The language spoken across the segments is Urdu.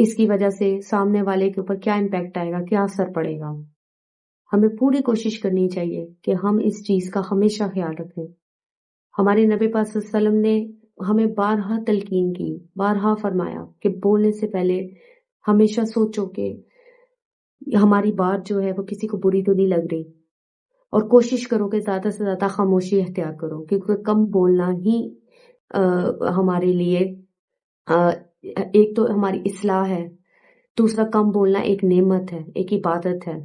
اس کی وجہ سے سامنے والے کے اوپر کیا امپیکٹ آئے گا، کیا اثر پڑے گا. ہمیں پوری کوشش کرنی چاہیے کہ ہم اس چیز کا ہمیشہ خیال رکھیں. ہمارے نبی پاک صلی اللہ علیہ وسلم نے ہمیں بارہا تلقین کی، بارہا فرمایا کہ بولنے سے پہلے ہمیشہ سوچو کہ ہماری بات جو ہے وہ کسی کو بری تو نہیں لگ رہی، اور کوشش کرو کہ زیادہ سے زیادہ خاموشی اختیار کرو، کیونکہ کم بولنا ہی ہمارے لیے ایک تو ہماری اصلاح ہے، دوسرا کم بولنا ایک نعمت ہے، ایک عبادت ہے.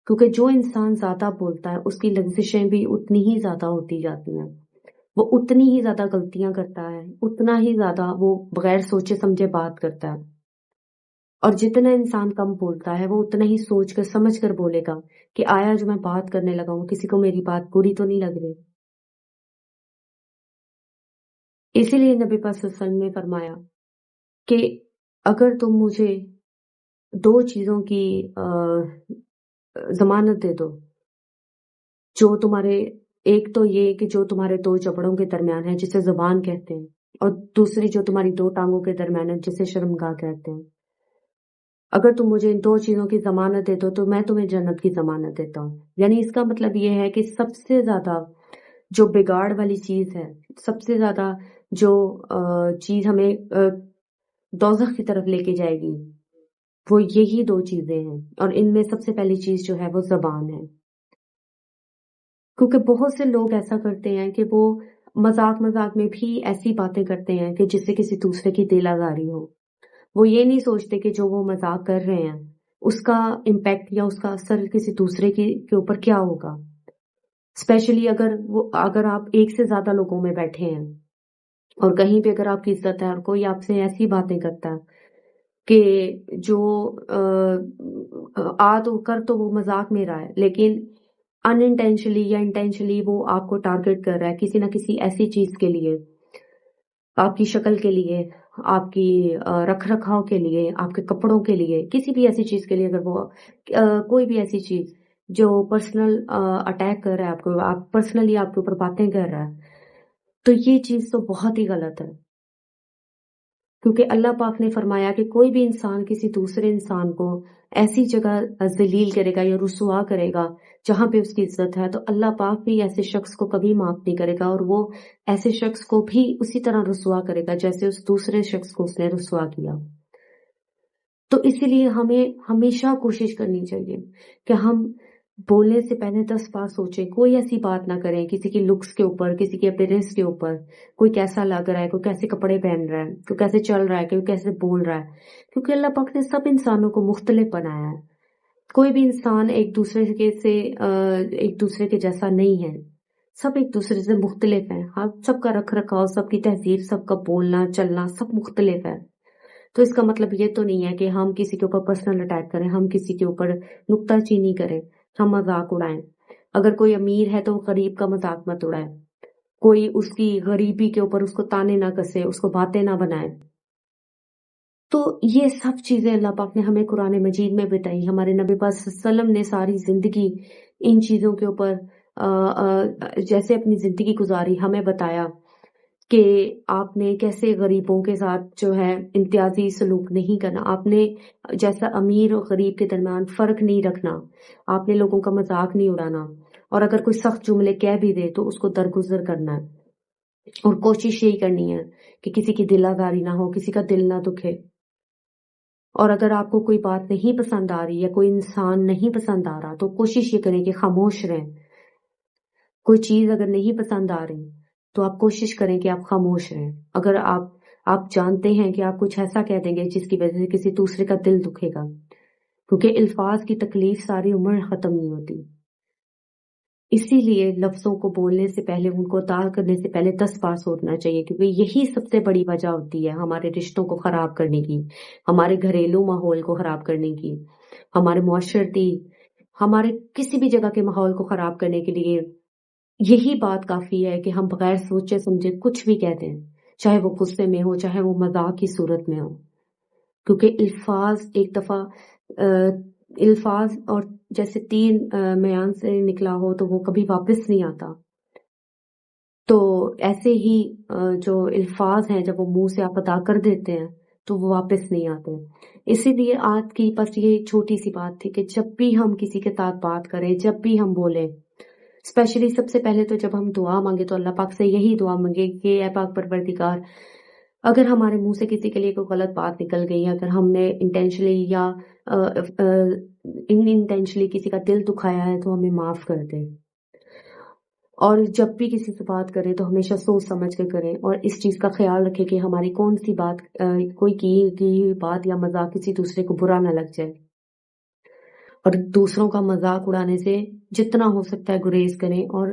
کیونکہ جو انسان زیادہ بولتا ہے اس کی لغزشیں بھی اتنی ہی زیادہ ہوتی جاتی ہیں، وہ اتنی ہی زیادہ غلطیاں کرتا ہے، اتنا ہی زیادہ وہ بغیر سوچے سمجھے بات کرتا ہے. اور جتنا انسان کم بولتا ہے وہ اتنا ہی سوچ کر سمجھ کر بولے گا کہ آیا جو میں بات کرنے لگا ہوں کسی کو میری بات بری تو نہیں لگ رہی. اسی لیے نبی پاک صلی اللہ علیہ وسلم نے فرمایا کہ اگر تم مجھے دو چیزوں کی ضمانت دے دو، جو تمہارے، ایک تو یہ کہ جو تمہارے دو جبڑوں کے درمیان ہے جسے زبان کہتے ہیں، اور دوسری جو تمہاری دو ٹانگوں کے درمیان ہے جسے شرمگاہ کہتے ہیں. اگر تم مجھے ان دو چیزوں کی ضمانت دے دو تو میں تمہیں جنت کی ضمانت دیتا ہوں. یعنی اس کا مطلب یہ ہے کہ سب سے زیادہ جو بگاڑ والی چیز ہے، سب سے زیادہ جو چیز ہمیں دوزخ کی طرف لے کے جائے گی، وہ یہی دو چیزیں ہیں. اور ان میں سب سے پہلی چیز جو ہے وہ زبان ہے. کیونکہ بہت سے لوگ ایسا کرتے ہیں کہ وہ مذاق میں بھی ایسی باتیں کرتے ہیں کہ جس سے کسی دوسرے کی دل آزاری ہو. وہ یہ نہیں سوچتے کہ جو وہ مذاق کر رہے ہیں اس کا امپیکٹ یا اس کا اثر کسی دوسرے کے اوپر کیا ہوگا. اسپیشلی اگر آپ ایک سے زیادہ لوگوں میں بیٹھے ہیں اور کہیں پہ اگر آپ کی عزت ہے اور کوئی آپ سے ایسی باتیں کرتا ہے کہ جو تو وہ مذاق میں رہا ہے، لیکن ان انٹینشنلی یا انٹینشنلی وہ آپ کو ٹارگٹ کر رہا ہے کسی نہ کسی ایسی چیز کے لیے، آپ کی شکل کے لیے، آپ کی رکھ رکھاؤ کے لیے، آپ کے کپڑوں کے لیے، کسی بھی ایسی چیز کے لیے، اگر وہ کوئی بھی ایسی چیز جو پرسنل اٹیک کر رہا ہے آپ کو، آپ پرسنلی آپ کے اوپر باتیں کر رہا ہے، تو یہ چیز تو بہت ہی غلط ہے. کیونکہ اللہ پاک نے فرمایا کہ کوئی بھی انسان کسی دوسرے انسان کو ایسی جگہ ذلیل کرے گا یا رسوا کرے گا جہاں پہ اس کی عزت ہے، تو اللہ پاک بھی ایسے شخص کو کبھی معاف نہیں کرے گا، اور وہ ایسے شخص کو بھی اسی طرح رسوا کرے گا جیسے اس دوسرے شخص کو اس نے رسوا کیا. تو اسی لیے ہمیں ہمیشہ کوشش کرنی چاہیے کہ ہم بولنے سے پہلے 10 بار سوچیں، کوئی ایسی بات نہ کریں کسی کی لکس کے اوپر، کسی کی اپیرنس کے اوپر، کوئی کیسا لگ رہا ہے، کوئی کیسے کپڑے پہن رہا ہے، کوئی کیسے چل رہا ہے، کوئی کیسے بول رہا ہے. کیونکہ اللہ پاک نے سب انسانوں کو مختلف بنایا ہے. کوئی بھی انسان ایک دوسرے کے جیسا نہیں ہے، سب ایک دوسرے سے مختلف ہیں. ہاں، سب کا رکھ رکھاؤ، سب کی تہذیب، سب کا بولنا چلنا سب مختلف ہے. تو اس کا مطلب یہ تو نہیں ہے کہ ہم کسی کے اوپر پرسنل اٹیک کریں، ہم کسی کے اوپر نکتہ چینی کریں، ہم مذاق اڑائیں. اگر کوئی امیر ہے تو غریب کا مذاق مت اڑائے، کوئی اس کی غریبی کے اوپر اس کو تانے نہ کسے، اس کو باتیں نہ بنائے. تو یہ سب چیزیں اللہ پاک نے ہمیں قرآن مجید میں بتائی. ہمارے نبی پاک صلی اللہ علیہ وسلم نے ساری زندگی ان چیزوں کے اوپر جیسے اپنی زندگی گزاری، ہمیں بتایا کہ آپ نے کیسے غریبوں کے ساتھ جو ہے امتیازی سلوک نہیں کرنا، آپ نے جیسا امیر اور غریب کے درمیان فرق نہیں رکھنا، آپ نے لوگوں کا مذاق نہیں اڑانا، اور اگر کوئی سخت جملے کہہ بھی دے تو اس کو درگزر کرنا ہے، اور کوشش یہی کرنی ہے کہ کسی کی دل آزاری نہ ہو، کسی کا دل نہ دکھے. اور اگر آپ کو کوئی بات نہیں پسند آ رہی یا کوئی انسان نہیں پسند آ رہا تو کوشش یہ کریں کہ خاموش رہیں. کوئی چیز اگر نہیں پسند آ رہی تو آپ کوشش کریں کہ آپ خاموش رہیں. اگر آپ جانتے ہیں کہ آپ کچھ ایسا کہہ دیں گے جس کی وجہ سے کسی دوسرے کا دل دکھے گا، کیونکہ الفاظ کی تکلیف ساری عمر ختم نہیں ہوتی. اسی لیے لفظوں کو بولنے سے پہلے، ان کو ادا کرنے سے پہلے 10 بار سوچنا چاہیے، کیونکہ یہی سب سے بڑی وجہ ہوتی ہے ہمارے رشتوں کو خراب کرنے کی، ہمارے گھریلو ماحول کو خراب کرنے کی، ہمارے معاشرتی، ہمارے کسی بھی جگہ کے ماحول کو خراب کرنے کے لیے یہی بات کافی ہے کہ ہم بغیر سوچے سمجھے کچھ بھی کہتے ہیں، چاہے وہ غصے میں ہو، چاہے وہ مذاق کی صورت میں ہو. کیونکہ الفاظ ایک دفعہ الفاظ اور جیسے تین میان سے نکلا ہو تو وہ کبھی واپس نہیں آتا. تو ایسے ہی جو الفاظ ہیں جب وہ منہ سے آپ ادا کر دیتے ہیں تو وہ واپس نہیں آتے. اسی لیے آج کی بس یہ چھوٹی سی بات تھی کہ جب بھی ہم کسی کے ساتھ بات کریں، جب بھی ہم بولیں، اسپیشلی سب سے پہلے تو جب ہم دعا مانگے تو اللہ پاک سے یہی دعا مانگے کہ اے پاک پروردگار، اگر ہمارے منہ سے کسی کے لیے کوئی غلط بات نکل گئی ہے، اگر ہم نے انٹینشنلی یا ان انٹینشنلی کسی کا دل دکھایا ہے تو ہمیں معاف کر دے. اور جب بھی کسی سے بات کریں تو ہمیشہ سوچ سمجھ کے کریں، اور اس چیز کا خیال رکھیں کہ ہماری کون سی بات کوئی کی ہوئی بات یا مذاق کسی دوسرے کو برا نہ لگ جائے. اور دوسروں کا مذاق اڑانے سے جتنا ہو سکتا ہے گریز کریں، اور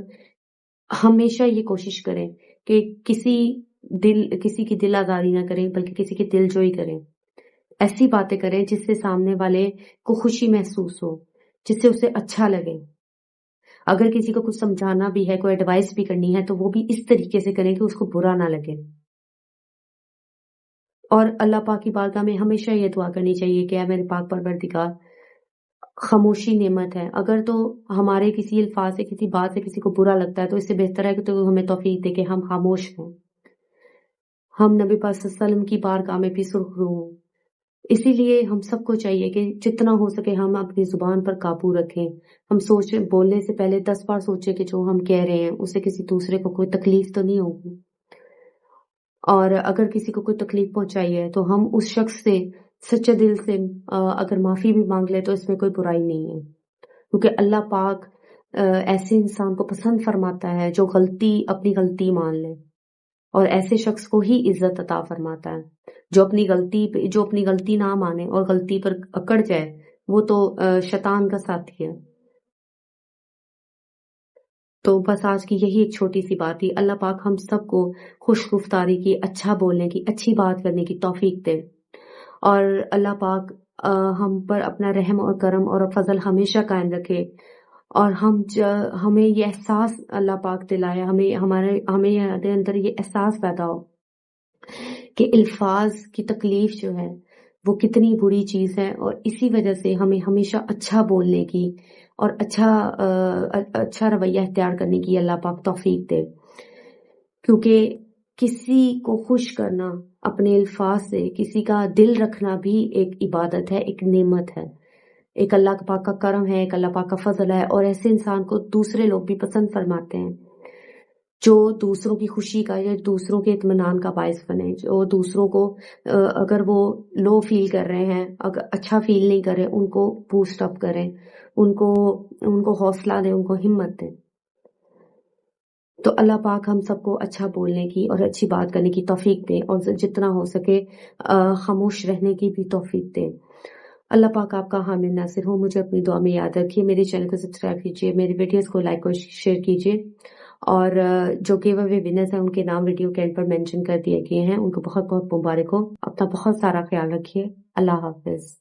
ہمیشہ یہ کوشش کریں کہ کسی کی دل آزاری نہ کریں بلکہ کسی کی دل جوئی کریں. ایسی باتیں کریں جس سے سامنے والے کو خوشی محسوس ہو، جس سے اسے اچھا لگے. اگر کسی کو کچھ سمجھانا بھی ہے، کوئی ایڈوائس بھی کرنی ہے، تو وہ بھی اس طریقے سے کریں کہ اس کو برا نہ لگے. اور اللہ پاک کی بارگاہ میں ہمیشہ یہ دعا کرنی چاہیے کہ اے میرے پاک پروردگار، خاموشی نعمت ہے. اگر تو ہمارے کسی الفاظ سے، کسی بات سے کسی کو برا لگتا ہے تو اس سے بہتر ہے کہ تو ہمیں توفیق دے کہ ہم خاموش ہوں، ہم نبی پاک صلی اللہ علیہ وسلم کی بارگاہ میں بھی سرخرو ہوں. اسی لیے ہم سب کو چاہیے کہ جتنا ہو سکے ہم اپنی زبان پر قابو رکھیں. ہم سوچیں، بولنے سے پہلے 10 بار سوچیں کہ جو ہم کہہ رہے ہیں اس سے کسی دوسرے کو کوئی تکلیف تو نہیں ہوگی. اور اگر کسی کو کوئی تکلیف پہنچائی ہے تو ہم اس شخص سے سچے دل سے اگر معافی بھی مانگ لے تو اس میں کوئی برائی نہیں ہے، کیونکہ اللہ پاک ایسے انسان کو پسند فرماتا ہے جو اپنی غلطی مان لے، اور ایسے شخص کو ہی عزت عطا فرماتا ہے. جو اپنی غلطی نہ مانے اور غلطی پر اکڑ جائے وہ تو شیطان کا ساتھی ہے. تو بس آج کی یہی ایک چھوٹی سی بات تھی. اللہ پاک ہم سب کو خوش گفتاری کی، اچھا بولنے کی، اچھی بات کرنے کی توفیق دے. اور اللہ پاک ہم پر اپنا رحم اور کرم اور فضل ہمیشہ قائم رکھے. اور ہمیں یہ احساس اللہ پاک دلائے، ہمیں اندر یہ احساس پیدا ہو کہ الفاظ کی تکلیف جو ہے وہ کتنی بری چیز ہے، اور اسی وجہ سے ہمیں ہمیشہ اچھا بولنے کی اور اچھا رویہ اختیار کرنے کی اللہ پاک توفیق دے. کیونکہ کسی کو خوش کرنا اپنے الفاظ سے، کسی کا دل رکھنا بھی ایک عبادت ہے، ایک نعمت ہے، ایک اللہ پاک کا کرم ہے، ایک اللہ پاک کا فضل ہے. اور ایسے انسان کو دوسرے لوگ بھی پسند فرماتے ہیں جو دوسروں کی خوشی کا یا دوسروں کے اطمینان کا باعث بنے، جو دوسروں کو اگر وہ لو فیل کر رہے ہیں، اگر اچھا فیل نہیں کر رہے، ان کو بوسٹ اپ کریں، ان کو حوصلہ دیں، ان کو ہمت دیں. تو اللہ پاک ہم سب کو اچھا بولنے کی اور اچھی بات کرنے کی توفیق دے، اور جتنا ہو سکے خاموش رہنے کی بھی توفیق دے. اللہ پاک آپ کا حامل ناصر ہو. مجھے اپنی دعا میں یاد رکھیے. میرے چینل کو سبسکرائب کیجیے، میری ویڈیوز کو لائک اور شیئر کیجیے، اور جو گیو اوے ونرز ہیں ان کے نام ویڈیو کے اینڈ پر مینشن کر دیے گئے ہیں، ان کو بہت بہت مبارک ہو. اپنا بہت سارا خیال رکھیے. اللہ حافظ.